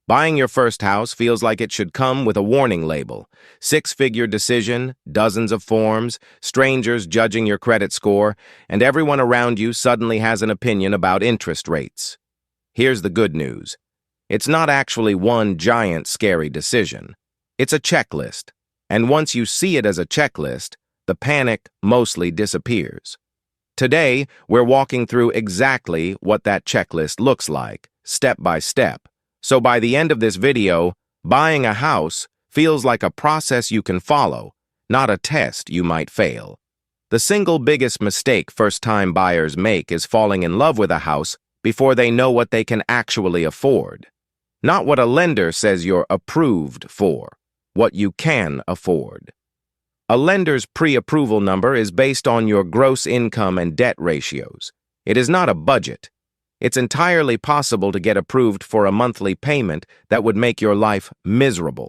Buying your first house feels like it should come with a warning label. Six-figure decision, dozens of forms, strangers judging your credit score, and everyone around you suddenly has an opinion about interest rates. Here's the good news. It's not actually one giant scary decision. It's a checklist. And once you see it as a checklist, the panic mostly disappears. Today, we're walking through exactly what that checklist looks like, step by step. So by the end of this video, buying a house feels like a process you can follow, not a test you might fail. The single biggest mistake first-time buyers make is falling in love with a house before they know what they can actually afford. Not what a lender says you're approved for, what you can afford. A lender's pre-approval number is based on your gross income and debt ratios. It is not a budget. It's entirely possible to get approved for a monthly payment that would make your life miserable.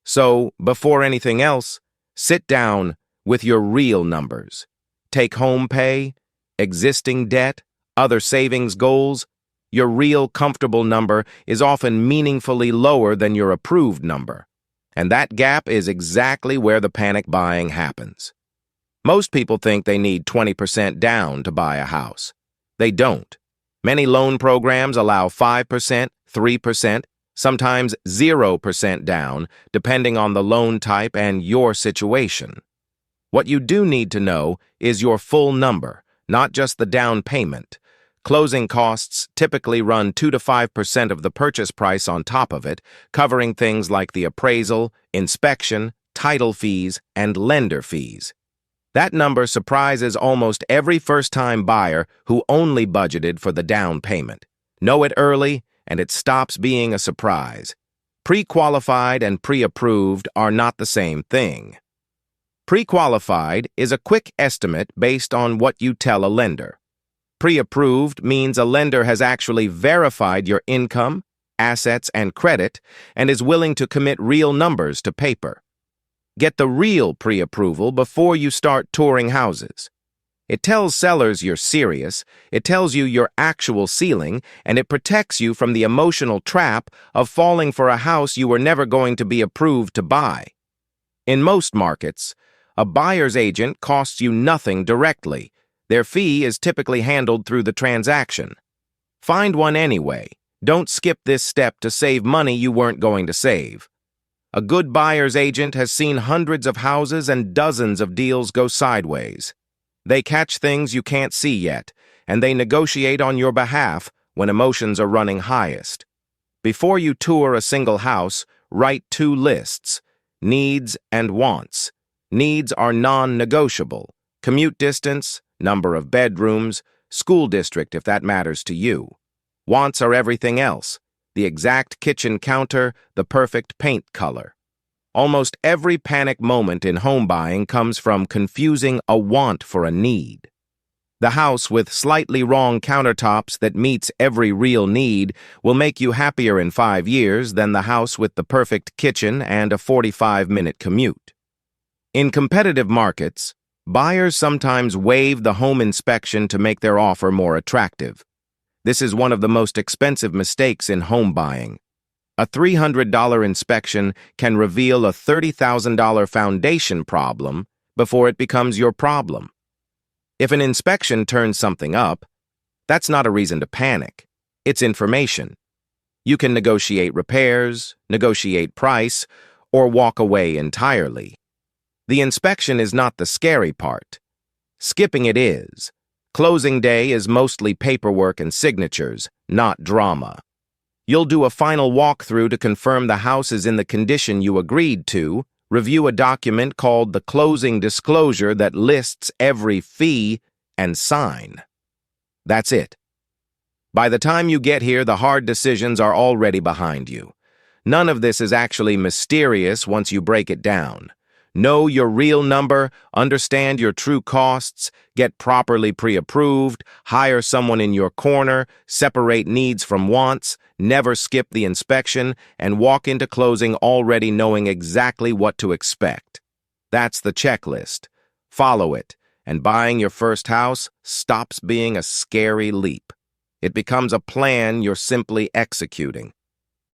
So, before anything else, sit down with your real numbers. Take-home pay, existing debt, other savings goals. Your real comfortable number is often meaningfully lower than your approved number. And that gap is exactly where the panic buying happens. Most people think they need 20% down to buy a house. They don't. Many loan programs allow 5%, 3%, sometimes 0% down, depending on the loan type and your situation. What you do need to know is your full number, not just the down payment. Closing costs typically run 2 to 5% of the purchase price on top of it, covering things like the appraisal, inspection, title fees, and lender fees. That number surprises almost every first-time buyer who only budgeted for the down payment. Know it early, and it stops being a surprise. Pre-qualified and pre-approved are not the same thing. Pre-qualified is a quick estimate based on what you tell a lender. Pre-approved means a lender has actually verified your income, assets, and credit, and is willing to commit real numbers to paper. Get the real pre-approval before you start touring houses. It tells sellers you're serious, it tells you your actual ceiling, and it protects you from the emotional trap of falling for a house you were never going to be approved to buy. In most markets, a buyer's agent costs you nothing directly. Their fee is typically handled through the transaction. Find one anyway. Don't skip this step to save money you weren't going to save. A good buyer's agent has seen hundreds of houses and dozens of deals go sideways. They catch things you can't see yet, and they negotiate on your behalf when emotions are running highest. Before you tour a single house, write 2 lists: needs and wants. Needs are non-negotiable: commute distance, number of bedrooms, school district if that matters to you. Wants are everything else: the exact kitchen counter, the perfect paint color. Almost every panic moment in home buying comes from confusing a want for a need. The house with slightly wrong countertops that meets every real need will make you happier in 5 years than the house with the perfect kitchen and a 45-minute commute. In competitive markets, buyers sometimes waive the home inspection to make their offer more attractive. This is one of the most expensive mistakes in home buying. A $300 inspection can reveal a $30,000 foundation problem before it becomes your problem. If an inspection turns something up, that's not a reason to panic. It's information. You can negotiate repairs, negotiate price, or walk away entirely. The inspection is not the scary part. Skipping it is. Closing day is mostly paperwork and signatures, not drama. You'll do a final walkthrough to confirm the house is in the condition you agreed to, review a document called the closing disclosure that lists every fee, and sign. That's it. By the time you get here, the hard decisions are already behind you. None of this is actually mysterious once you break it down. Know your real number, understand your true costs, get properly pre-approved, hire someone in your corner, separate needs from wants, never skip the inspection, and walk into closing already knowing exactly what to expect. That's the checklist. Follow it, and buying your first house stops being a scary leap. It becomes a plan you're simply executing.